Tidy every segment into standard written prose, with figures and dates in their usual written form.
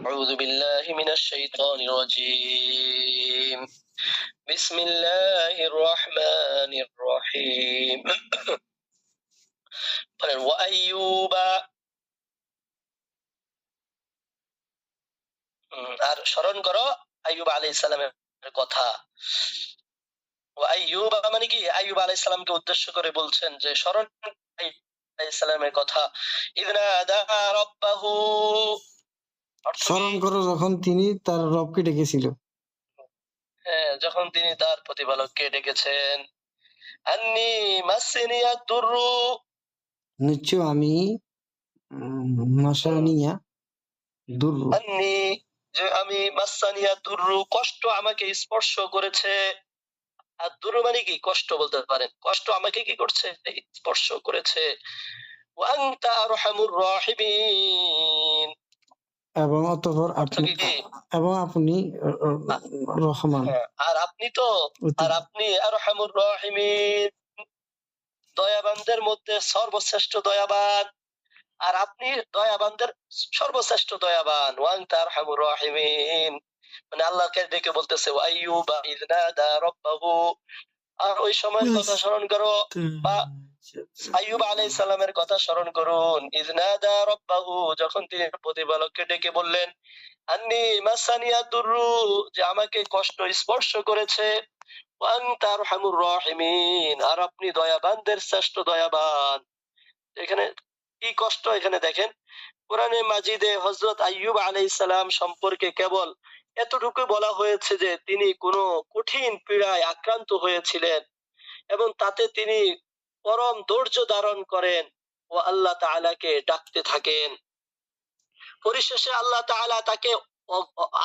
أعوذ بالله من الشيطان الرجيم بسم الله الرحمن الرحيم وأيوب আর স্মরণ করো আইয়ুব আলাইহিস সালামের কথা। আইয়ুব মানে কি, আইয়ুব আলাইহিস সালামকে উদ্দেশ্য করে বলছেন যে স্মরণ আইয়ুব আলাইহিস সালামের কথা। ইযনাদা রাব্বাহু, স্মরণ করো যখন তিনি তার রবকে ডেকেছিল। হ্যাঁ, যখন তিনি তার প্রতিপালককে ডেকেছেন। আন্নি মাসসিনিয়া দুররু, নিশ্চয় আমি মাসানিয়া দুররু, আন্নি যে আমি মাসসানিয়া দুররু কষ্ট আমাকে স্পর্শ করেছে। আর দুরু মানে কি, কষ্ট বলতে পারেন, কষ্ট আমাকে কি করছে, স্পর্শ করেছে। ওয়া আনতা আরহামুর রাহিমিন, এবং অতঃপর অর্থ আপনি কি, এবং আপনি রহমান, আর আপনি তো, আর আপনি আরহামুর রাহিমিন, দয়াবানদের মধ্যে সর্বশ্রেষ্ঠ দয়াবান, আর আপনি দয়াবানদের সর্বশ্রেষ্ঠ দয়াবান। ওয়া আনতা আরহামুর রাহিমিন মানে আল্লাহকে ডেকে বলতেছে আইয়ুবা ইয নাদা রাব্বাহু, আর ওই সময়ের কথা স্মরণ করো, বা আইয়ুব আলাইহিস সালামের কথা স্মরণ করুন। ইয নাদা রাব্বাহু, যখন তিনি প্রতিপালককে ডেকে বললেন, আন্নি মাসানিয়া দুররু, যে আমাকে কষ্ট স্পর্শ করেছে। ওয়া আনতা আরহামুর রাহিমিন, আর আপনি দয়াবানদের শ্রেষ্ঠ দয়াবান। এখানে কি কষ্ট, এখানে দেখেন কোরআনে মাজিদে হযরত আইয়ুব আলাইহিস সালাম সম্পর্কে কেবল এতটুকু বলা হয়েছে যে তিনি কোনো কঠিন পীড়ায় আক্রান্ত হয়েছিলেন এবং তাতে তিনি পরম ধৈর্য ধারণ করেন ও আল্লাহ তাআলাকে ডাকতে থাকেন। পরিশেষে আল্লাহ তাআলা তাকে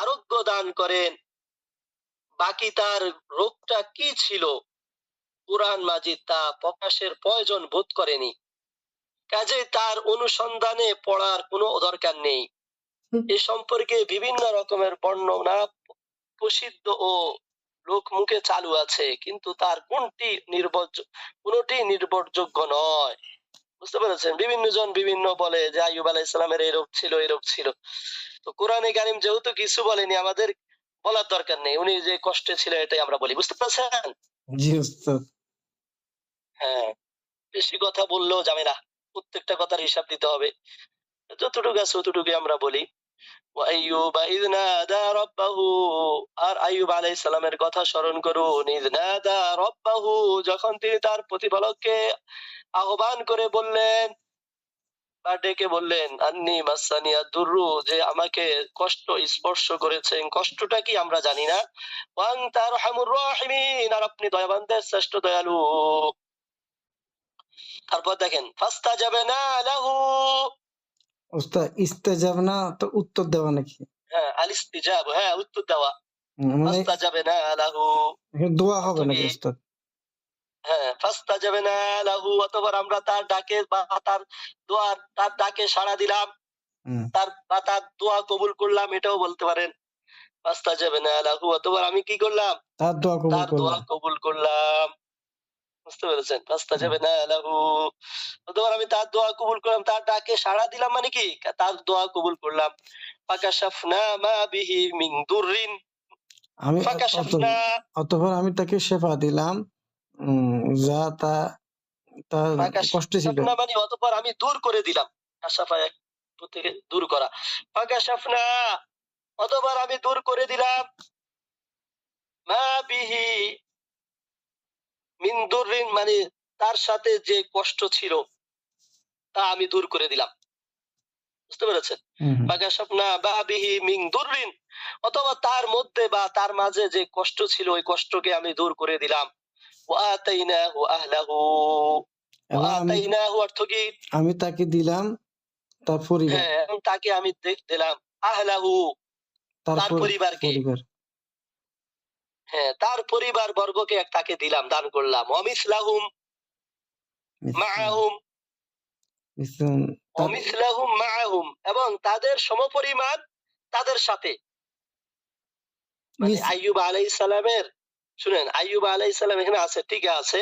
আরোগ্য দান করেন। বাকি তার রোগটা কি ছিল, কুরআন মাজিদ তা প্রকাশের প্রয়োজন বোধ করেনি, কাজে তার অনুসন্ধানে পড়ার কোনো দরকার নেই। এ সম্পর্কে বিভিন্ন রকমের বর্ণনা প্রসিদ্ধ ও লোক মুখে চালু আছে, কিন্তু তার কোনটি নির্ভরযোগ্য নয়। বুঝতে পেরেছেন? বিভিন্ন জন বিভিন্ন বলে যে আইয়ুব আলাইহিস সালামের এই রোগ ছিল, এই রোগ ছিল। তো কোরআনে কারীম যেহেতু কিছু বলেনি, আমাদের বলার দরকার নেই, উনি যে কষ্টে ছিল এটাই আমরা বলি। বুঝতে পারছেন? জি উস্তাদ। হ্যাঁ, বেশি কথা বললেও যাবে না, প্রত্যেকটা কথার হিসাব দিতে হবে। যতটুকু আছে ততটুকু আমরা বলি। ওয়াইয়ুবা ইয নাদা রাব্বাহু, আর আইয়ুব আলাইহিস সালামের কথা স্মরণ করুন। ইয নাদা রাব্বাহু, যখন তিনি তার প্রতিপালককে আহ্বান করে বললেন বা ডেকে বললেন, আন্নি মাসসানিয়া দুররু, যে আমাকে কষ্ট স্পর্শ করেছে। কষ্টটা কি আমরা জানি না। ওয়া আনতা আরহামুর রাহিমিন, আর আপনি দয়াবানদের শ্রেষ্ঠ দয়ালু। তারপর দেখেন ফাস্তাজাবনা লাহু, উস্তাদ ইস্তেজাবনা তো উত্তর দেওয়া নাকি? হ্যাঁ, আল ইস্তিজাব, হ্যাঁ উত্তর দেওয়া। মানে ফাস্তাজাবনা লাহু, দোয়া অর্থ হবে কি, নাকি উস্তাদ? হ্যাঁ ফাস্তাজাবনা লাহু, অতঃপর আমরা তার ডাকে বা তার দোয়া, তার ডাকে সাড়া দিলাম, তার বা তার দোয়া কবুল করলাম, এটাও বলতে পারেন। ফাস্তাজাবনা লাহু, অতঃপর আমি কি করলাম, তার দোয়া কবুল তার দোয়া করলাম। কবুল করলাম। বুঝতে পেরেছেন? ফাস্তাজাবনা লাহু, অতঃপর আমি তার দোয়া কবুল করলাম, তার ডাকে সাড়া দিলাম মানে কি, তার দোয়া কবুল করলাম। ফাকাশাফনা মা বিহি মিন দুররিন, আমি ফাকাশাফনা, অতঃপর আমি তাকে শেফা দিলাম, যা তার কষ্টে ছিল। ফাকাশাফনা মানে অতঃপর আমি দূর করে দিলাম। কাশাফা এক থেকে দূর করা। ফাকাশাফনা, অতঃপর আমি দূর করে দিলাম, মা বিহি মিন দুররিন মানে তার সাথে যে কষ্ট ছিল তা আমি দূর করে দিলাম। বুঝতে পেরেছেন? ফাকাশাফনা মা বিহি মিন দুররিন, অথবা তার মধ্যে বা তার মাঝে যে কষ্ট ছিল ওই কষ্টকে আমি দূর করে দিলাম। ওয়া আতাইনাহু আহলাহু, ওয়া আতাইনাহু অর্থ কি, আমি তাকে দিলাম তার পরিবার, হ্যাঁ, এবং তাকে আমি দিলাম আহলাহু, তার পরিবারকে, হ্যাঁ তার পরিবার বর্গকে তাকে দিলাম, দান করলাম। অমিসলাহুম মাআহুম, অমিসলাহুম মাআহুম, এবং তাদের সমপরিমাণ তাদের সাথে। মানে আইয়ুব আলাইহিস সালামের, শুনেন আইয়ুব আলাইহিস সালাম এখানে আছে, টিকা আছে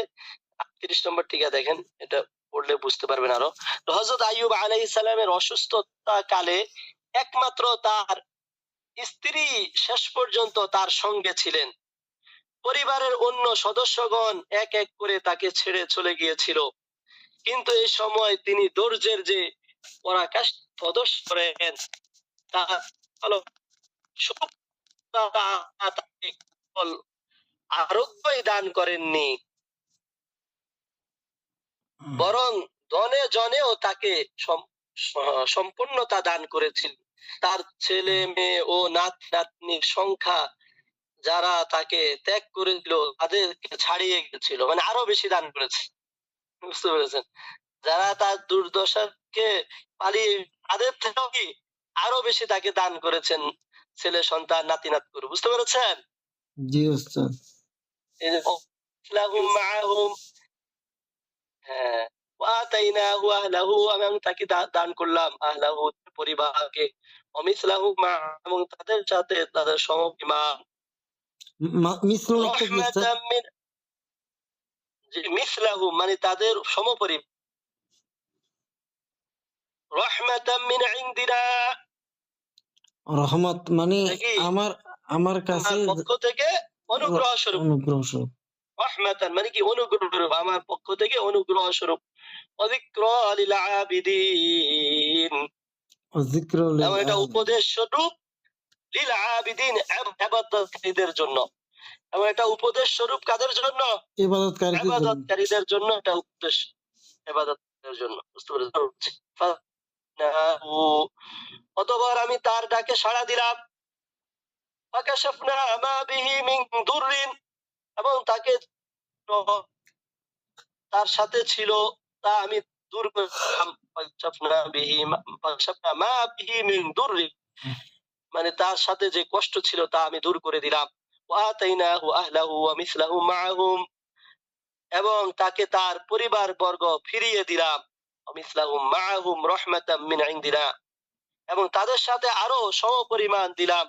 ৩৮ নম্বর টিকা দেখেন, এটা পড়লে বুঝতে পারবেন আরো। হযরত আইয়ুব আলাইহিস সালামের অসুস্থতা কালে একমাত্র তার স্ত্রী শেষ পর্যন্ত তার সঙ্গে ছিলেন। পরিবারের অন্য সদস্যগণ এক এক করে তাকে ছেড়ে চলে গিয়েছিল, কিন্তু এই সময় তিনি ধৈর্যের যে পরাকাষ্ঠা প্রদর্শন করেন তা হলো তাকে কেবল আরোগ্যই দান করেননি, বরং ধনে জনেও তাকে সম্পূর্ণতা দান করেছিলেন। তার ছেলে মেয়ে ও নাত নাতনির সংখ্যা যারা তাকে ত্যাগ করেছিল তাদেরকে ছাড়িয়ে গেছিল, মানে আরো বেশি দান করেছে। বুঝতে পেরেছেন? যারা তার দুর্দশাকে পালিয়ে তাদের থেকেও কি আরো বেশি তাকে দান করেছেন, ছেলে সন্তান নাতি নাতকুর। বুঝতে পেরেছেন? জি উস্তাদ। এই যে লাহুম মাআহুম, হ্যাঁ, ওয়াতাইনাহু আহলাহু, আমি তাকে দান করলাম আহলাহু পরিবারকে, অমিসলাহু মা, এবং তাদের সাথে তাদের সমপরিমাণ, মিসলু লিখতে কি উস্তাদ? রহমাতাম মিন, যে মিসলাহু মানে তাদের সমপরিমাণ, রহমাতাম মিন ইনদিনা, রহমত মানে নাকি আমার আমার কাছে আমার পক্ষ থেকে অনুগ্রহ স্বরূপ। অনুগ্রহ স্বরূপ। রহমাতান মানে কি অনুগ্রহ স্বরূপ, আমার পক্ষ থেকে অনুগ্রহ স্বরূপ। ওয়াযিকরা লিল আবিদিন, যিকর এবং এটা লিল উপদেশ স্বরূপ লিল আবিদিন, ইবাদতকারীদের জন্য। এবং এটা উপদেশ স্বরূপ কাদের জন্য? ইবাদতকারীদের জন্য। ইবাদতকারীদের জন্য এটা উপদেশ, ইবাদতকারীদের জন্য। বুঝতে পেরেছেন? অতঃপর আমি তার ডাকে সাড়া দিলাম, ফাকাশাফনা মা বিহি মিন দুররিন, এবং তাকে তার সাথে ছিল তা আমি দূর করলাম। ফাকাশাফনা মা বিহি মিন দুররিন, মানে তার সাথে যে কষ্ট ছিল তা আমি দূর করে দিলাম। ওয়াতাইনাহু আহলাহু ওয়া মিসলাহু মাআহুম, এবং তাকে তার পরিবার বর্গ ফিরিয়ে দিলাম। মিসলাহুম মাআহুম রাহমাতাম মিন ইনদিনা, এবং তাদের সাথে আরো সমপরিমাণ দিলাম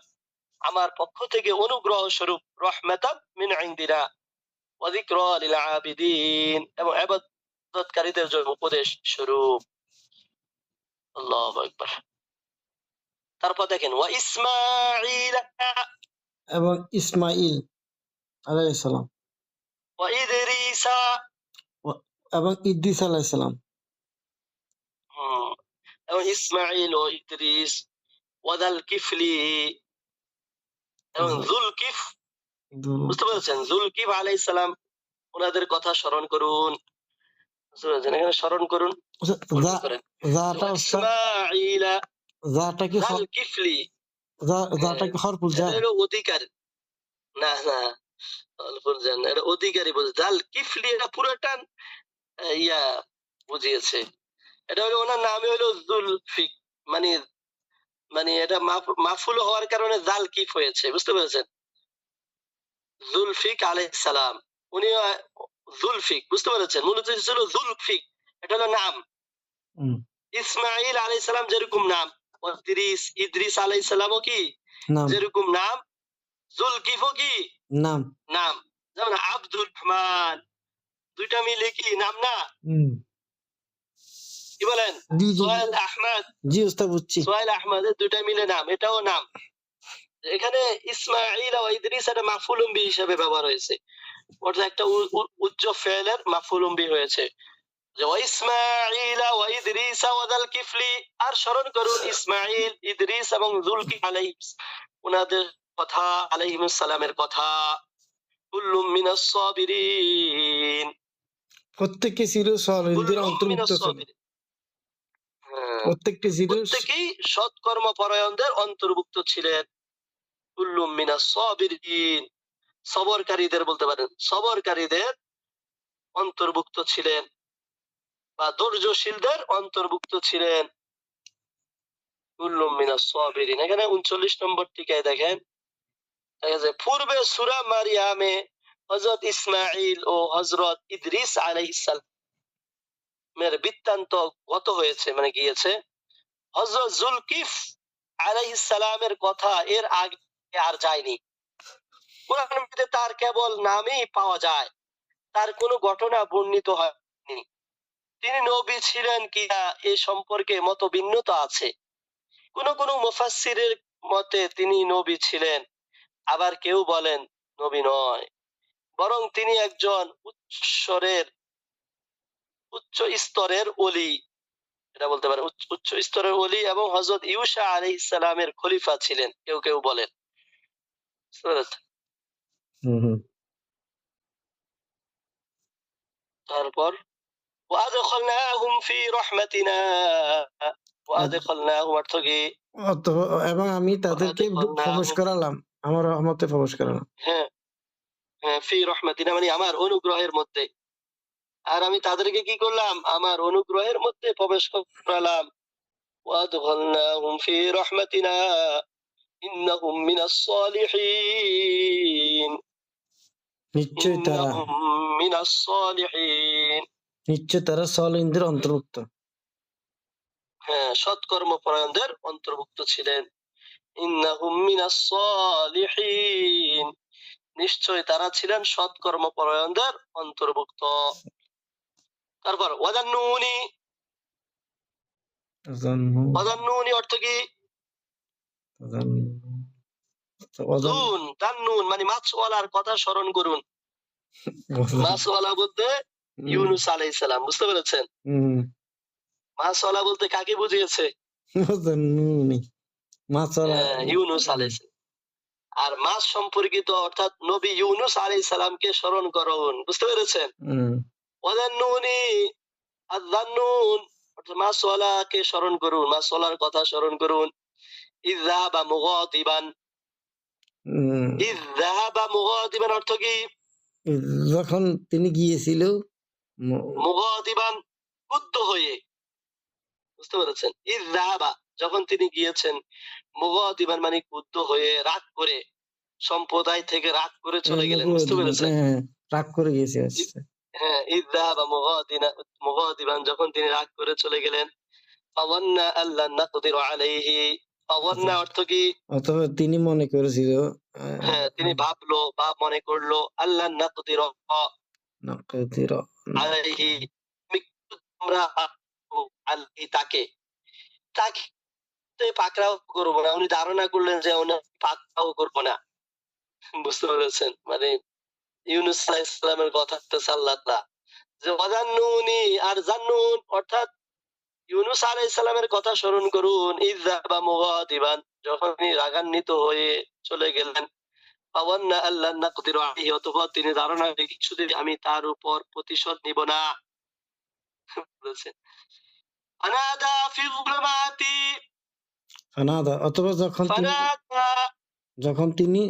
আমার পক্ষ থেকে অনুগ্রহ স্বরূপ, রাহমাতাম মিন ইনদিনা ওয়া যিকরা লিল আবিদিন, এবং ইবাদতকারীদের জন্য উপদেশ স্বরূপ। আল্লাহু আকবার। তারপর দেখেন ওয়া ইসমাঈল এবং ইসমাইল আলাইহিস সালাম ওয়া ইদরিস, এবং ইদ্রিস আলাইহিস সালাম, এবং ইসমাঈল ও ইদরিস, ওয়া যাল কিফলি, এবং যুলকিফ। বুঝতে পেরেছেন? যুলকিফ আলাইহিস সালাম, ওনাদের কথা স্মরণ করুন। বুঝতে পেরেছেন? এখানে স্মরণ করুন, করেন। জাটা উস্তাদ, ইসমাঈলা জাটা কি যাল কিফলি, জাটা কি হরফুল এটা জার? হলো অধিকার, না না অল্পর জান, এটা অধিকারী বলছে। যাল কিফলি এটা পুরোটা ইয়া বুঝিয়েছে। এটা হলো ওনার নামে হলো জুলফিক, মানে মানে এটা মাফুল হওয়ার কারণে জাল কিফ হয়েছে। বুঝতে পেরেছেন? জুলফিক আলাইহিস সালাম, উনি জুলফিক, বুঝতে পেরেছেন? মূলত ছিল জুলফিক, এটা হলো নাম। ইসমাঈল আলাইহিস সালাম যেরকম নাম, ইদ্রিস আলাইহিস সালামও কি নাম, যেরকম নাম, জুলকিফও কি নাম। নাম। যেমন আব্দুর রহমান, দুইটা মিলে কি নাম না? কি বলেন? জি জি সোহেল আহমদ, জি উস্তাদ বুঝছি। সোহেল আহমদ, দুইটা মিলে নাম, এটাও নাম। এখানে ইসমাঈল ও ইদ্রিস এটা মাফউলুম বিহি হিসেবে ব্যবহার হয়েছে, অর্থাৎ একটা উচ্চ ফেলের মাফউলুম বিহি হয়েছে, যে ইসমাঈল ওয়া ইদরিস ওয়া যাল কিফলি। আর স্মরণ করুন ইসমাঈল, ইদরিস এবং যুলকিফ আলাইহিস, ওনাদের কথা, আলাইহিমুস সালামের কথা। কুল্লুম মিনাস সাবিরিন, প্রত্যেককে ছিল সালিহদের কুল্লুম অন্তর্ভুক্ত মিনাস ছিল। সাবিরিন, প্রত্যেকটি ছিল প্রত্যেকেই সৎকর্ম পরায়ণদের অন্তর্ভুক্ত ছিলেন। কুল্লুম মিনাস সাবিরিন, সবরকারীদের বলতে পারেন, সবরকারীদের অন্তর্ভুক্ত ছিলেন, বা ধৈর্যশীলদের অন্তর্ভুক্ত ছিলেন। কুল্লুম মিনাস সাবিরিন, এখানে 39 নম্বর টিকায় দেখেন, পূর্বে সূরা মারিয়ামে হযরত ইসমাঈল ও হযরত ইদ্রিস আলাইহিস সালামের বৃত্তান্ত গত হয়েছে, মানে গিয়েছে। হযরত যুলকিফ আলাইহিস সালামের কথা এর আগে আর যায়নি। কোরআনের মধ্যে তার কেবল নামই পাওয়া যায়, তার কোনো ঘটনা বর্ণিত হয়নি। তিনি নবী ছিলেন কিনা এ সম্পর্কে মতভিন্নতা আছে। কোন কোন মতে তিনি নবী ছিলেন, আবার কেউ বলেন নবী নয়, বরং তিনি একজন উচ্চ স্তরের ওলি, এটা বলতে পারে উচ্চ স্তরের ওলি, এবং হযরত ইউসা আলাইহিস সালামের খলিফা ছিলেন, কেউ কেউ বলেন। বুঝতে পেরেছেন? হুম হুম তারপর ওয়াদখালনাহুম ফি রাহমাতিনা, ওয়াদখালনাহুম অর্থ কি? এবং আমি তাদেরকে প্রবেশ ওয়াদখালনাহুম, করালাম, আমার রহমতে প্রবেশ করালাম। হ্যাঁ হ্যাঁ, ফি রাহমাতিনা মানে আমার অনুগ্রহের মধ্যে। আর আমি তাদেরকে কি করলাম? আমার অনুগ্রহের মধ্যে প্রবেশ করালাম। ওয়াদখালনাহুম ফি রাহমাতিনা ইন্নাহুম মিনাস সালিহিন, নিশ্চয় তারা ইন্নাহুম মিনাস সালিহিন, নিশ্চয় তারা সলিনদের অন্তর্ভুক্ত। হ্যাঁ, সৎকর্মপরায়ণদের অন্তর্ভুক্ত ছিলেন। ইন্নাহুম মিনাস সালিহিন, নিশ্চয় তারা ছিলেন সৎকর্মপরায়ণদের অন্তর্ভুক্ত। তারপর ওয়াদান্নুনি, ওয়াদান্নুনি অর্থ কি? দুন দান্নুন মানে মাছওয়ালার কথা স্মরণ করুন। মাছওয়ালা বলতে ইউনুস আলাইহিস সালাম, বুঝতে পেরেছেন? মাছওয়ালা বলতে কাকে বুঝিয়েছে? ইউনুস আলাইহিস সালাম। আর মাছ সম্পর্কিত অর্থাৎ নবী ইউনুস আলাইহিস সালামকে স্মরণ করুন, বুঝতে পেরেছেন? ওয়াদান্নুনি আযান্নুন অর্থাৎ মাছওয়ালাকে স্মরণ করুন, মাছওয়ালার কথা স্মরণ করুন। ইয যাহাবা মুগাদিবান, ইয যাহাবা মুগাদিবান অর্থ কি? যখন তিনি গিয়েছিল মুগাদিবান ক্রুদ্ধ হয়ে, বুঝতে পেরেছেন? ইয যাহাবা যখন তিনি গিয়েছেন, মুগাদিবান মানে ক্রুদ্ধ হয়ে, রাগ করে, সম্প্রদায় থেকে রাগ করে চলে গেলেন, বুঝতে পেরেছেন? রাগ করে গিয়েছে। হ্যাঁ, ইয যাহাবা মুগাদিবান যখন তিনি রাগ করে চলে গেলেন। ফাওয়ান্না আল্লাহ নাকদিরু আলাইহি, ফাওয়ান্না অর্থ কি? অথবা তিনি মনে করেছিল, হ্যাঁ, তিনি ভাবলো বা মনে করলো, আল্লাহ নাকদিরু আলাইহি, আমরা আলাইহি তাকে, তাকে পাকড়াও করবো না। উনি ধারণা করলেন যে উনি পাকড়াও করবো না, বুঝতে পেরেছেন? মানে ইউনুস আলাইহিস সালামের কথা বলতেছে আল্লাহ তাআলা যে ওয়াজান্নুনি আর জান্নুন অর্থাৎ ইউনুস আলাইহিস সালামের কথা স্মরণ করুন। ইয যাহাবা মুগাদিবান যখন তিনি রাগান্বিত হয়ে চলে গেলেন। ফাওয়ান্না আল্লাহ নাকদিরু আলাইহি, অতঃপর তিনি ধারণা করে কিছুদিন আমি তার উপর প্রতিশোধ নিব না। বলেছেন ফানাদা ফি যুলুমাতি, ফানাদা অথবা ফানাদা যখন তিনি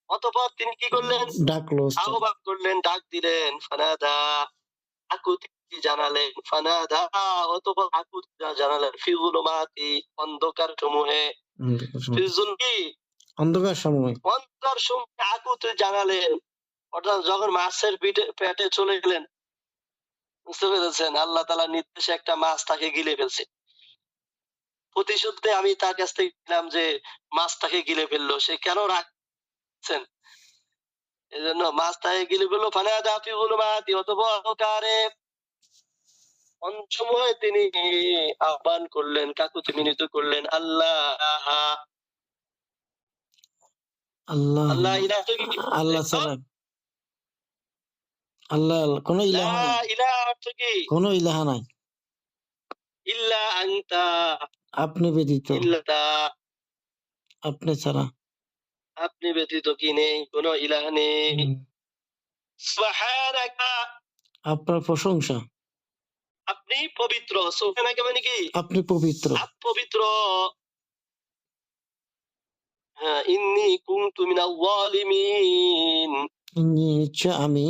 অতঃপর তিনি কি করলেন? ডাকলো, আহ্বান করলেন, ডাক দিলেন। ফানাদা আকুতি জানালেন, ফানাদা অতঃপর আকুতি জানালেন, ফি যুলুমাতি অন্ধকার সমূহে, ফি যুলমি অন্ধকার সময়, অন্ধকার সমূহে আকুতি জানালেন, অর্থাৎ যখন মাছের পেটে চলে গেলেন, বুঝতে পেরেছেন? আল্লাহ তাআলার নির্দেশে একটা মাছ তাকে গিলে ফেলছে। প্রতিশোধে আমি তার কাছ থেকে নিলাম যে মাছ তাকে গিলে ফেললো, সে কেন রাখছেন? এজন্য মাছ তাকে গিলে ফেললো। ফানাদা ফি যুলুমাতি অতঃপর অন্ধকারে সময় তিনি আহ্বান করলেন, কাকুতি মিনতি করলেন, আল্লাহ আল্লাহ আল্লাহ ইলাহা কি? আল্লাহ ছাড়া আল্লাহ কোনো ইলাহা লা নাই, ইলাহা অর্থ কি? কোনো ইলাহা নাই ইল্লা আনতা, আপনি ব্যতীত, ইল্লা আপনি ছাড়া, আপনি ব্যতীত কি নেই, কোনো ইলাহ নেই। সুবহানাকা, আপনার প্রশংসা, আপনি পবিত্র। সুবহানাকা মানে কি? আপনি পবিত্র, আপনি পবিত্র। হ্যাঁ, ইন্নী কুনতু মিনাল যালিমিন, নিশ্চয় আমি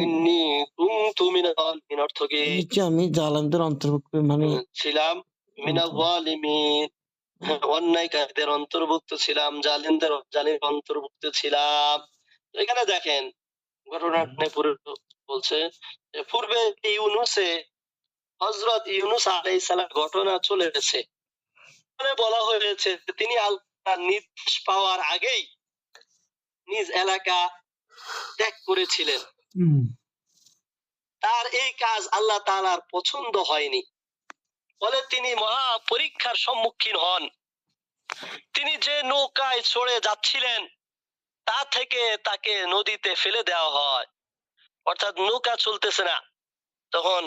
ইন্নী কুনতু মিনাল যালিমিন অর্থ কি? নিশ্চয় আমি জালেমদের অন্তর্ভুক্ত, মানে ছিলাম, মিনাল যালিমিন অন্যায়কারীদের অন্তর্ভুক্ত ছিলাম, জালিমদের অন্তর্ভুক্ত ছিলাম। এখানে দেখেন ঘটনাটা বলছে যে পূর্বে হযরত ইউনুস আলাইহিস সালাম ঘটনা চলে গেছে, বলা হয়েছে তিনি আল্লাহর নির্দেশ পাওয়ার আগেই নিজ এলাকা ত্যাগ করেছিলেন। তার এই কাজ আল্লাহ তাআলার পছন্দ হয়নি, ফলে তিনি মহা পরীক্ষার সম্মুখীন হন। তিনি যে নৌকায় চড়ে যাচ্ছিলেন তা থেকে তাকে নদীতে ফেলে দেওয়া হয়, অর্থাৎ নৌকা চলতেছে না। তখন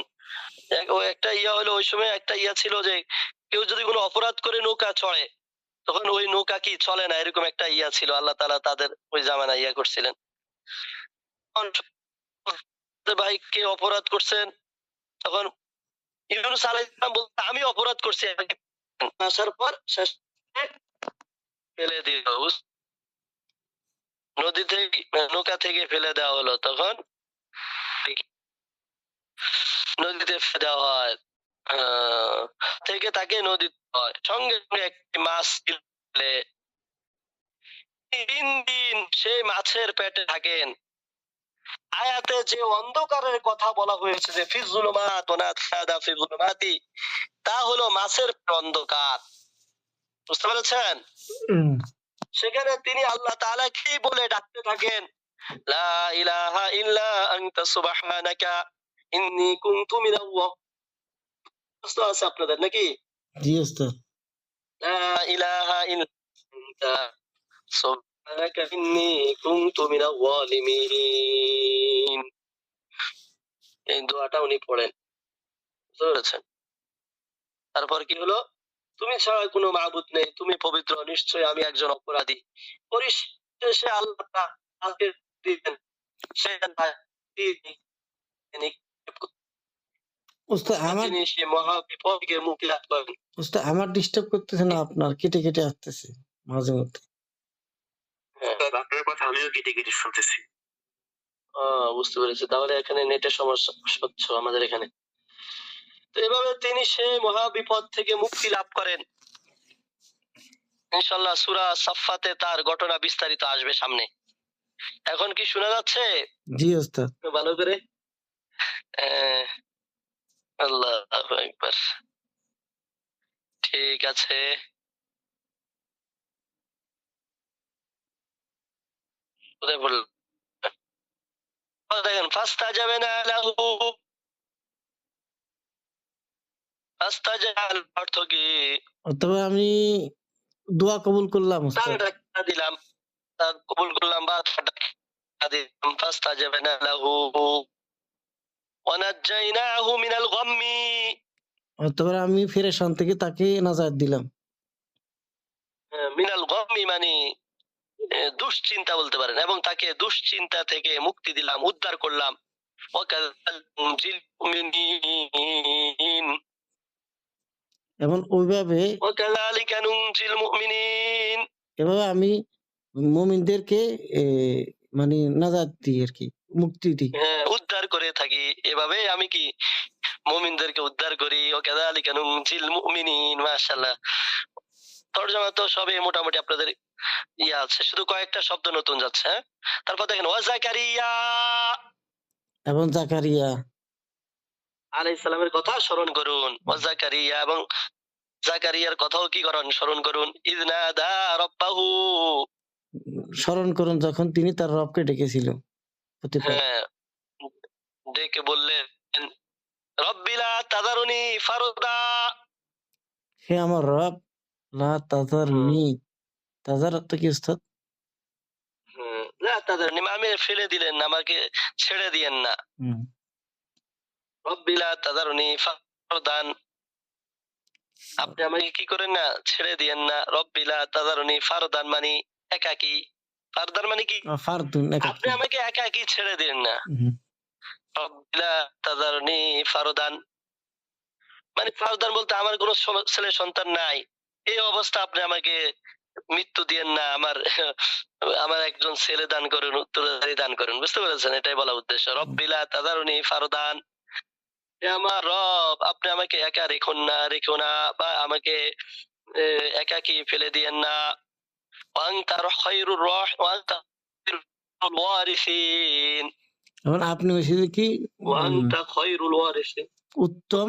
ও একটা ইয়া হলো, ওই সময় একটা ইয়া ছিল যে কেউ যদি কোনো অপরাধ করে নৌকা চড়ে তখন ওই নৌকা কি চলে না, এরকম একটা ইয়া ছিল। আল্লাহ তাআলা তাদের ওই জামানা ইয়া করছিলেন। ভাই কে অপরাধ করছেন, তখন ইউনূস আলাইহিস সালাম বলতে আমি অপরাধ করছি, আসার পর শেষ ফেলে দিল নদী থেকে, নৌকা থেকে ফেলে দেওয়া হলো। তখন নদীতে ফেলে দেওয়া হয়, থেকে তাকে নদীতে হয়, সঙ্গে সঙ্গে একটি মাছ ছিলে 3 দিন সেই মাছের পেটে থাকেন। আয়াতে যে অন্ধকারের কথা বলা হয়েছে যে ফি যুলুমাত ওয়া নাদা ফি যুলুমাতি, তা হলো মাছের অন্ধকার। বুঝতে পেরেছেন? সেখানে তিনি আল্লাহ তাআলাকে বলে ডাকতে থাকেন, লা ইলাহা ইল্লা আনতা সুবহানাকা ইন্নী কুনতু মিনাল বুঝতে আছে আপনাদের নাকি? জি ওস্তাদ। লা ইলাহা ইল্লা আনতা সুবহানাকা ইন্নী কুনতু মিনাল যালিমিন। এই দোয়াটা উনি পড়েন। বুঝতে পেরেছেন? তারপর কি হলো, তুমি ছাড়া কোনো মাবুদ নেই, তুমি পবিত্র, নিশ্চয় আমি একজন অপরাধী। পরিশেষে আল্লাহ তাকে দিলেন তিনি সে মহা বিপদ থেকে মুক্তি লাভ করেন। ওস্তাদ আমার ডিস্টার্ব করতেছে না, আপনার কেটে কেটে আসতেছে মাঝে মধ্যে। আপনার কথা আমিও কেটে কেটে শুনতেছি। বুঝতে পেরেছি, তাহলে এখানে নেটের সমস্যা হচ্ছে আমাদের এখানে। তো এভাবে তিনি সেই মহা বিপদ থেকে মুক্তি লাভ করেন। ইনশাআল্লাহ সূরা সাফফাতে তার ঘটনা বিস্তারিত আসবে সামনে। এখন কি শোনা যাচ্ছে? জি ওস্তাদ। ভালো করে? আল্লাহু আকবার। ঠিক আছে। কোথায় বল? দেখেন ফাস্তাজাবনা লাহু, ফাস্তাজাল অর্থ কি? অথবা আমি দোয়া কবুল করলাম ওস্তাদ। ডাকা দিলাম, কবুল করলাম বা ডাকা দিলাম। ফাস্তাজাবনা লাহু ওয়া নাজ্জাইনাহু মিনাল গাম্মি, অথবা আমি ফেরেশান থেকে তাকে নাজাত দিলাম। মিনাল গাম্মি মানে দুশ্চিন্তা বলতে পারেন, এবং তাকে দুশ্চিন্তা থেকে মুক্তি দিলাম, উদ্ধার করলাম। এবং ওইভাবে এভাবে আমি মুমিনদেরকে মানে নাজাত দিই আর কি, মুক্তি দিই। উদ্ধার করে থাকি। এভাবে আমি কি মুমিনদেরকে উদ্ধার করি। ওয়াকাযালিকা নুনজিল মুমিনিন। মাশাআল্লাহ। তরজমা তো সবই মোটামুটি আপনাদের ইয়া আছে, শুধু কয়েকটা শব্দ নতুন যাচ্ছে। হ্যাঁ, তারপর দেখেন ওয়া যাকারিয়া, এবং জাকারিয়া আলাইহিস সালামের কথা স্মরণ করুন। ওয়া যাকারিয়া, এবং জাকারিয়ার কথাও কি করুন, স্মরণ করুন। ইযনাদা রাব্বাহু, স্মরণ করুন যখন তিনি তার রবকে ডেকেছিল। হ্যাঁ, ডেকে বললেন রব্বি লা তাযারুনি ফারদা, হে আমার রব লা তাযারনি। তাযার অর্থ কি ওস্তাদ? লা তাযারনি আমি ফেলে দিলেন না, আমাকে ছেড়ে দিয়েন না। রব্বি লা তাযারুনি ফারদান, আপনি আমাকে কি করেন না, ছেড়ে দিয়েন না। রব্বি লা তাযারুনি ফারদান মানে একাকী। ফারদান মানে কি? ফারদুন, একাকী। আপনি আমাকে একাকী ছেড়ে দিন না। রব্বি লা তাযারুনি ফারদান মানে ফারদান বলতে আমার কোনো ছেলে সন্তান নাই, এই অবস্থা আপনি আমাকে মৃত্যু দিয়েন না। আমার একজন ছেলে দান করুন, উত্তরাধিকারী দান করুন। বুঝতে পেরেছেন? এটাই বলা উদ্দেশ্য। রব্বি লা তাযারুনি ফারদান, হে আমার রব আপনি আমাকে একা রেখো না, বা আমাকে একাকী ফেলে দিয়েন না। ওয়া আনতা খায়রুর ওয়ারিসিন, এবং আপনি হইছেন কি ওয়া আনতা খায়রুল ওয়ারিসিন, উত্তম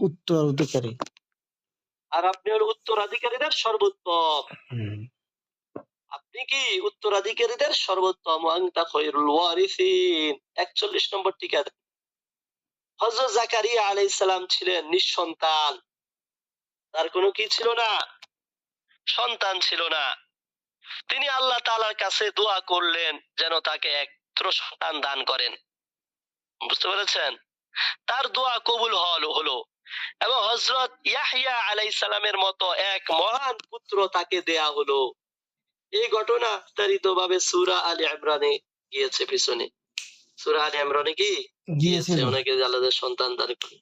উত্তরাধিকারী, আর আপনি হলো উত্তরাধিকারীদের সর্বোত্তম। আপনি কি উত্তরাধিকারীদের সর্বোত্তম। আনতা খায়রুল ওয়ারিসিন। 41 নম্বর টিকা। হযরত জাকারিয়া আলাইহিস সালাম ছিলেন নিঃসন্তান, তার কোনো কি ছিল না, সন্তান ছিল না। তিনি আল্লাহ তাআলার কাছে দোয়া করলেন যেন তাকে এক পুত্র সন্তান দান করেন। বুঝতে পেরেছেন? তার দোয়া কবুল হলো এবং হযরত ইয়াহইয়া আলাইহিস সালামের মতো এক মহান পুত্র তাকে দেয়া হলো। এই ঘটনা বিস্তারিতভাবে সূরা আলে ইমরানে গিয়েছে পিছনে। সূরা আলে ইমরানে কি গিয়েছে, গিয়েছিল। অনেকে আল্লাহর সন্তান দান করে।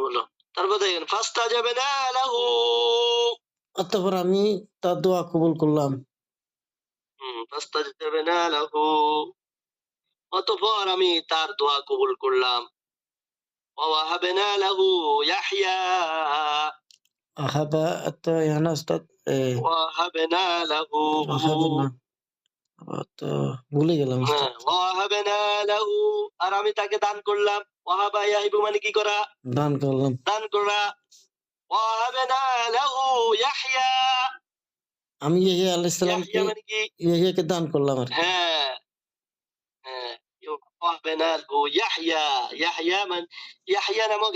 বলো তারপর দেখেন ফাস্তাজাবনা লাহু, অতঃপর আমি তার দোয়া কবুল করলাম। ফাস্তাজাবনা লাহু, অতঃপর আমি তার দোয়া কবুল করলাম। ওয়া ওয়াহাবনা লাহু ইয়াহইয়া, আহাবা তো এখানে ওস্তাদ ওয়াহাবনা লাহু, আহাবা না, তো ভুলে গেলাম হ্যাঁ, ওস্তাদ। ওয়াহাবনা লাহু, আর আমি তাকে দান করলাম। ওয়াহাবা ইয়াহিবু মানে কি করা? দান করলাম। দান করা। ওয়াহাবনা লাহু ইয়াহইয়া, আমি ইয়াহইয়া আলাইহিস সালামকে ইয়াহইয়া মানে কি? ইয়াহইয়াকে দান করলাম আর কি। হ্যাঁ হ্যাঁ, ওয়াহাবনা লাহু ইয়াহইয়া, ইয়াহইয়া নামক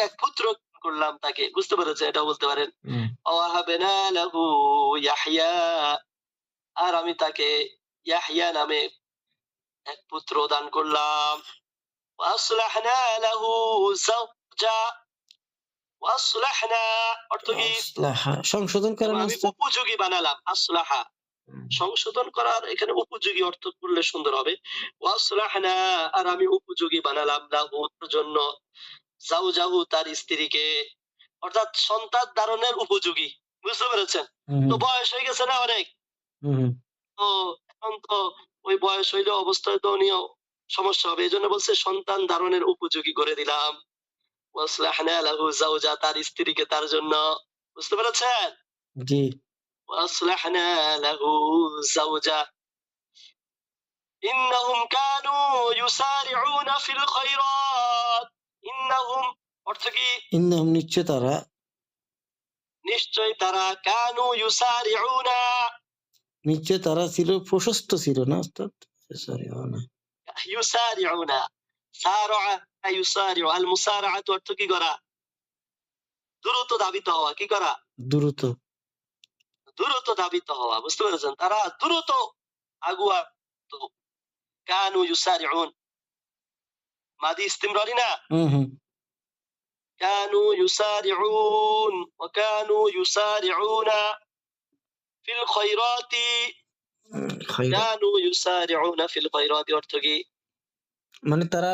এক পুত্র করলাম তাকে। বুঝতে পেরেছেন? এটা বলতে পারেন ওয়াহাবনা লাহু ইয়াহইয়া, আর আমি তাকে ইয়াহইয়া নামে এক পুত্র দান করলাম। ওয়াসলাহনা লাহু যাওজা, ওয়াসলাহনা অর্থ কি? আসলাহা, সংশোধন করেন আমি ওস্তাদ। উপযোগী বানালাম। আসলাহা সংশোধন করার, এখানে উপযোগী অর্থ করলে সুন্দর হবে। ওয়াসলাহনা, আর আমি উপযোগী বানালাম লাহু জন্য, যাওজাহু তার স্ত্রীকে, অর্থাৎ সন্তান ধারণের উপযোগী। বুঝতে পেরেছেন? তো বয়স হয়ে গেছে না অনেক, তো এখন তো ওই বয়স হইলে অবস্থায় তো নিয়েও সমস্যা হবে, এই জন্য বলছে সন্তান ধারণের উপযোগী করে দিলাম। ওয়াসলাহনা লাহু যাওজা, তার স্ত্রীকে তার জন্য। বুঝতে পেরেছেন? জি। ওয়াসলাহনা লাহু যাওজা ইন্নাহুম কানু ইউসারিউনা ফিল খায়রাত। ইন্নাহুম অর্থ কি? ইন্নাহুম নিশ্চয় তারা, নিশ্চয় তারা, কানু ইউসারিউনা, নিশ্চয় তারা ছিল প্রশস্ত ছিল না ওস্তাদ? সরি না, ইউসারিউনা, সারআ ইউসারিউ, আল মুসারাআত অর্থ কি করা? দ্রুত ধাবিত হওয়া। কি করা? দ্রুত। দ্রুত ধাবিত হওয়া। বুঝতে পেরেছেন? তারা দ্রুত আগুয়া। কানু ইউসারিউন মাদি ইস্তিমরারি না? কানু ইউসারিউন ওয়া কানু ইউসারিউনা ফিল খায়রাতি, কানু ইউসারিউনা ফিল খায়রাতি অর্থ কি? মানে তারা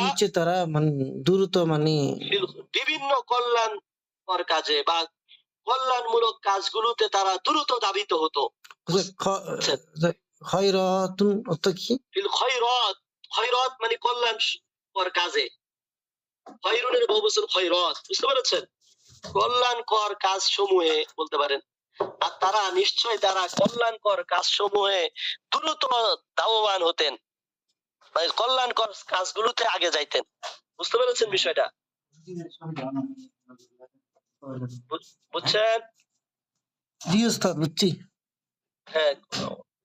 নিশ্চয় তারা মানে দ্রুত মানে বিভিন্ন কল্যাণকর কাজে বা কল্যাণমূলক কাজগুলোতে তারা দ্রুত ধাবিত হতো। খয়রাতুন অর্থ কি? ফিল খায়রাত, খায়রাত মানে কল্যাণকর কাজে। খয়রুনের বহুবচন খয়রাত। বুঝতে পেরেছেন? কল্যাণকর কাজ সমূহে বলতে পারেন। আর তারা নিশ্চয় তারা কল্যাণকর কাজ সমূহে দ্রুত ধাবমান হতেন, মানে কল্যাণকর কাজগুলোতে আগে যাইতেন। বুঝতে পেরেছেন বিষয়টা? বুঝছেন? জি ওস্তাদ, বুঝছি। হ্যাঁ,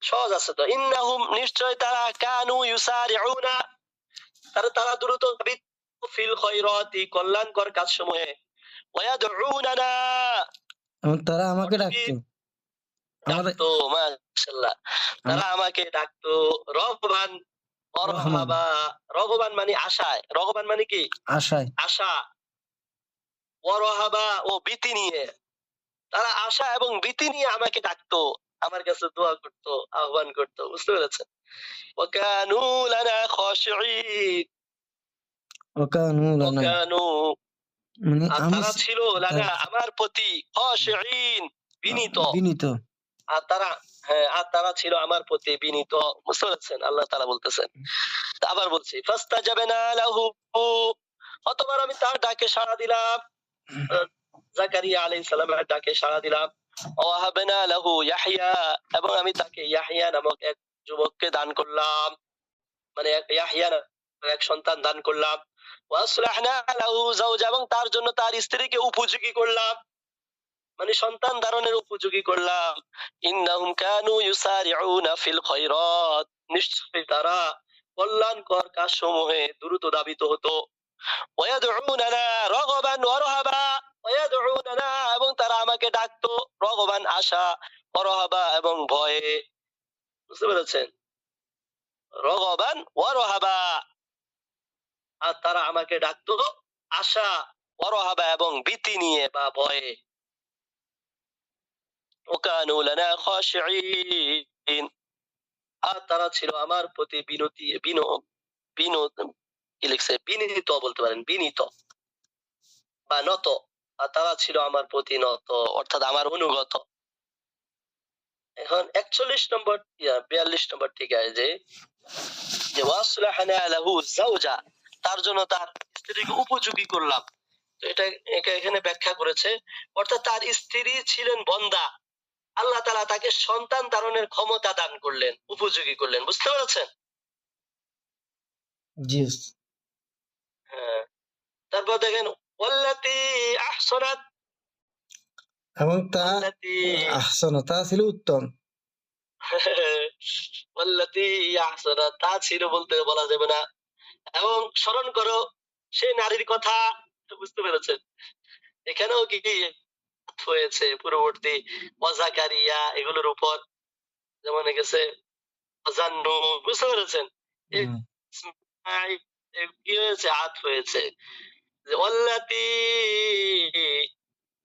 সহজ আছে তো। ইন্নাহুম নিশ্চয় তারা, কানু ইউসারিউনা তারা দ্রুত ফিল খায়রাতি কল্যাণকর কাজসমূহে, ওয়ায়াদউনানা তারা আমাকে ডাকতো। ডাকতো, মাশাআল্লাহ, তারা আমাকে ডাকতো রহবান ওয়ারহাবা। রহবান মানে আশায়, রহবান মানে কি? আশায়, আশা। ওয়ারহাবা ও ভীতি নিয়ে, তারা আশা এবং ভীতি নিয়ে আমাকে ডাকতো, আমার কাছে দোয়া করতো, আহ্বান করতো। বুঝতে পেরেছেন? ওয়াকানু লানা খাশিঈন, ওয়াকানু লানা ওয়াকানু মানে তারা ছিল লানা আমার প্রতি খাশিঈন বিনীত, বিনীত। আর তারা ছিল আমার প্রতি বিনীত। বুঝতে পেরেছেন? আল্লাহ তাআলা বলতেছেন। আবার বলছি ফাস্তাজাবনা লাহু, অতঃপর আমি তার ডাকে সাড়া দিলাম, জাকারিয়া আলাইহিস সালামের ডাকে সাড়া দিলাম। ওয়াহাবনা লাহু ইয়াহইয়া, এবং আমি তাকে ইয়াহইয়া নামক এক যুবককে দান করলাম, মানে ইয়াহইয়া এক সন্তান দান করলাম। ওয়াসলাহনা লাহু যাওজা, এবং তার জন্য তার স্ত্রীকে উপযোগী করলাম, মানে সন্তান ধারণের উপযোগী করলাম। ইন্নাহুম কানু ইউসারিউনা ফিল খায়রাত, নিশ্চয়ই তারা কল্যাণকর কাজসমূহে দ্রুত ধাবিত হতো। ওয়ায়াদউনানা রাগাবান ওয়া রাহাবা, ওয়ায়াদউনানা এবং তারা আমাকে ডাকতো রাগাবান আশা, ওয়া রাহাবা এবং ভয়ে। বুঝতে পেরেছেন? রাগাবান ওয়া রাহাবা, আর তারা আমাকে ডাকতো আশা, ওয়া রাহাবা এবং ভীতি নিয়ে বা ভয়ে। ওয়াকানু লানা খাশিঈন, আর তারা ছিল আমার প্রতি কি লিখছে, বিনীত বলতে পারেন, বিনীত বা নত। আর তারা ছিল আমার প্রতি নত, অর্থাৎ আমার অনুগত। এখন 41 নম্বর 42 নম্বর থেকে যে ওয়াসলাহনা লাহু যাওজা, তার জন্য তার স্ত্রীকে উপযোগী করলাম। তো এটা এখানে ব্যাখ্যা করেছে, অর্থাৎ তার স্ত্রী ছিলেন বন্দা, আল্লাহ তাআলা তাকে সন্তান ধারণের ক্ষমতা দান করলেন, উপযোগী করলেন। বুঝতে পেরেছেন? জি। হ্যাঁ। তারপর দেখেন ওয়াল্লাতী আহসানাত, এবং তা ওয়াল্লাতী আহসান, তা ছিল উত্তম। ওয়াল্লাতী আহসানাত, তা ছিল বলতে বলা যাবে না। এবং স্মরণ করো সেই নারীর কথা। বুঝতে পেরেছেন? এখানেও কি হয়েছে পূর্ববর্তী ওয়াজাকারিয়া এগুলোর উপর, যেমন গেছে ওয়াজান্নু। বুঝতে পেরেছেন? কি হয়েছে, আত হয়েছে যে ওয়াল্লাতী,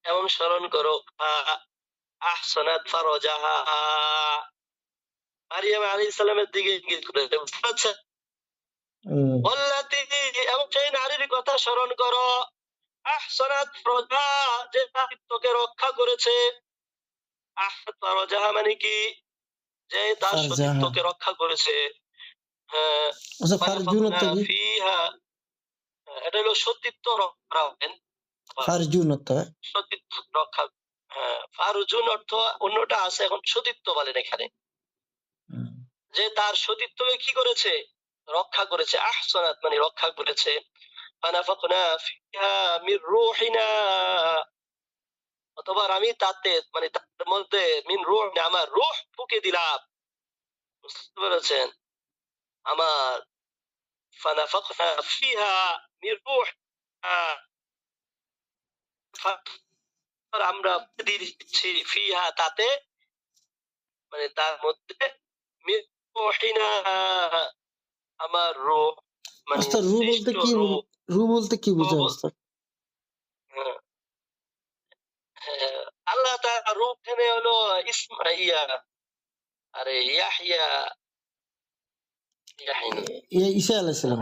এবং স্মরণ করো আহসানাত ফারজাহা, মারিয়াম আলাইহিস সালামের দিকে ইঙ্গিত করেছে। বুঝতে পারছেন? ওয়াল্লাতী, এবং সেই নারীর কথা স্মরণ করো আহসানাত ফারজাহা, যে তার চরিত্রকে রক্ষা করেছে। আহসানাত ফারজাহা মানে কি, যে তার সতীত্বকে রক্ষা করেছে। হ্যাঁ, আচ্ছা, ফারজুন অর্থ কি? ফিহা, এটা হলো সতীত্ব রক্ষা, ফারজুন অর্থ সতীত্ব রক্ষা। হ্যাঁ, ফারজুন অর্থ অন্যটা আছে, এখন সতীত্ব বলেন এখানে, যে তার সতীত্বকে কি করেছে, রক্ষা করেছে। আহসানাত মানে রক্ষা করেছে। ফানাফাকনা ফিহা মির রূহিনা, অথবা আমি তাতে মানে তার মধ্যে মিন রূহ, আমার রূহ ফুঁকে দিলাম। বুঝতে পেরেছেন? আমার ফানাফাকনা ফিহা মির রূহিনা, আমরা দিচ্ছি ফিহা তাতে, মানে তার মধ্যে মির রূহিনা, আমার রূহ মানে আচ্ছা, রু বলতে কি? রু বলতে কি বোঝায় ওস্তাদ? আল্লাহ তাআলা রূহ এখানে হলো ইয়া, আরে ইয়াহইয়া, ঈসা আলাইহিস সালাম,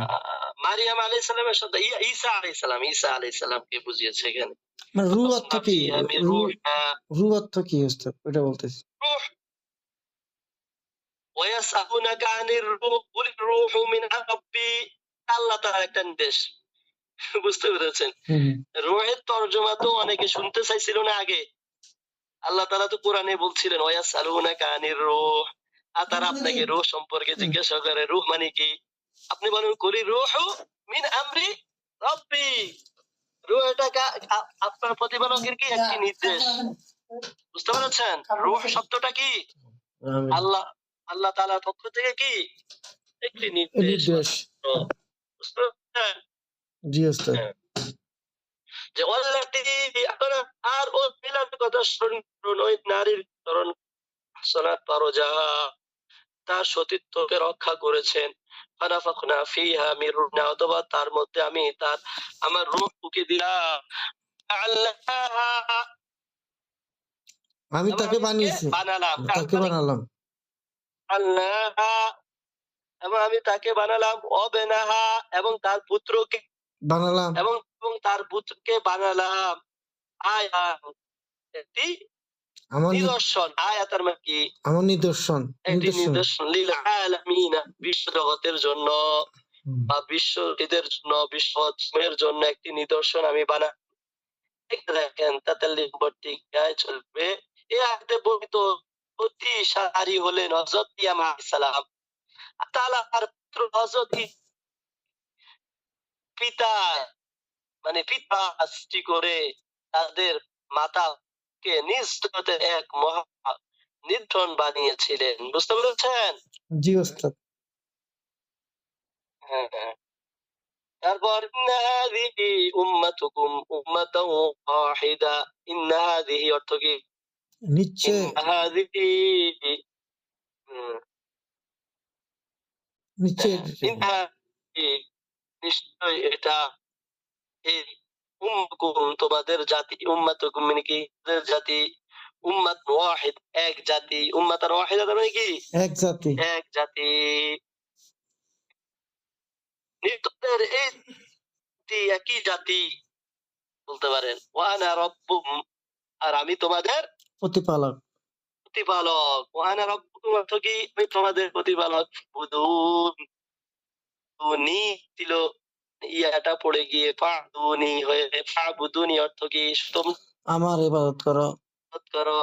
মারিয়াম আলাইহিস সালামের সাথে ঈসা আলাইহিস সালামকে বুঝিয়েছে এখানে। মানে রু অর্থ কি? রু অর্থ কি ওস্তাদ, এটা বলতেছি। রূহ, ওয়ায়াসআলুনাকা আনির রূহ কুলির রূহু মিন রাব্বি, আল্লাহ তাআলার একটা নির্দেশ। বুঝতে পেরেছেন? রূহের তরজমা তো অনেকে শুনতে চাইছিল না আগে। আল্লাহ তাআলা তো কোরআনে বলছিলেন ওয়ায়াসআলুনাকা আনির রূহ, আর তারা আপনাকে রূহ সম্পর্কে জিজ্ঞাসা করে। রূহ মানে কি? আপনি বলেন কুলির রূহু মিন আমরি রাব্বি, রূহ এটা আপনার প্রতিপালকের কি একটি নির্দেশ। বুঝতে পেরেছেন? রূহ শব্দটা কি? আল্লাহ তাআলার পক্ষ থেকে কি একটি নির্দেশ। বুঝতে পেরেছেন? জি ওস্তাদ। যে ওয়াল্লাতী, আর ওই মহিলার কথা স্মরণ করুন, ওই নারীর স্মরণ, আহসানাত ফারজাহা, তার সতীত্বকে রক্ষা করেছেন। ফানাফাখনা ফিহা মির রূহিনা, অথবা তার মধ্যে আমি আমার রূহ ফুঁকে দিলাম। আমি তাকে বানিয়েছি, তাকে বানালাম। আল্লাহা, এবং আমি তাকে বানালাম। অবেনাহা, এবং তার পুত্রকে বানালাম, এবং তার পুত্রকে বানালাম। আয়াত, একটি নিদর্শন। আয়াতের মানে কি? আমার নিদর্শন, একটি নিদর্শন। লিল আলামিনা, বিশ্ব জগতের জন্য বা বিশ্বদের জন্য, বিশ্বের জন্য একটি নিদর্শন আমি বানাই। দেখেন 43 নম্বর টিকায় চলবে। এই আয়াতে বর্ণিত প্রতিসারী হলেন হযরত ইমাম আলাইহিস সালাম। তাআলার পুত্র হযরত পিতা, মানে পিতা সৃষ্টি করে তাদের মাতাকে নিজ হতে এক মহা নির্ধন বানিয়েছিলেন। বুঝতে পেরেছেন? জি ওস্তাদ। হ্যাঁ, তারপর ইন্না হাযিহি উম্মাতুকুম উম্মাতাও ওয়াহিদা। ইন্না হাযিহি অর্থ কি? নিশ্চয় ইন্না হাযিহি হুম, নিশ্চয় ইন্না হাযিহি নিশ্চয় এটা এই উম্মাকুম তোমাদের জাতি উম্মাতুকুম মানে কি তোমাদের জাতি উম্মাত ওয়াহিদ এক জাতি উম্মাতান ওয়াহিদা মানে কি এক জাতি এক জাতি তোদের এই জাতি একই জাতি বলতে পারেন ওয়ানা রব্বুকুম আর আমি তোমাদের প্রতিপালক প্রতিপালক ওয়ানা রব্বুকুম অর্থ কি আমি তোমাদের প্রতিপালক বুদুন দুনি ছিল ইয়াটা পড়ে গিয়ে ফাদুনি হয়ে ফাবুদুনি অর্থ কি তোমরা আমার ইবাদত করো ইবাদত করো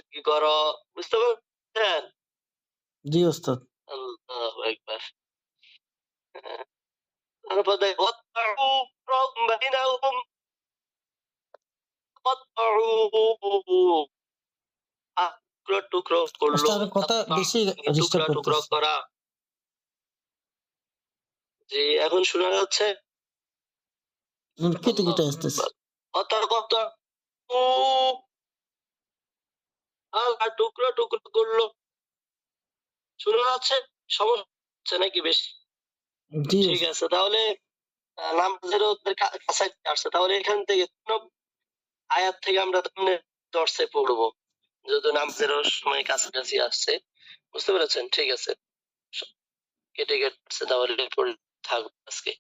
কি করো বুঝতে পারছেন জি ওস্তাদ আল্লাহু আকবার তারপরে ওয়াত্তাউ বাইনাহুম ওয়াত্তাউ টুকরো টুকরো করলো ওস্তাদের কথা বেশি ডিস্টার্ব টুকরা টুকরো করতেছে করা জি এখন শোনা যাচ্ছে কেটে কেটে আসতেছে কত আর টুকরো টুকরো করলো শোনা যাচ্ছে সমস্যা হচ্ছে নাকি বেশি জি ঠিক আছে তাহলে নামাজের কাছে আসছে তাহলে এখান থেকে আয়াত থেকে আমরা দর্শে পড়বো যেহেতু নামাজের সময় কাছাকাছি আসছে বুঝতে পেরেছেন ঠিক আছে কেটে কেটে তাহলে থাকবে আজকে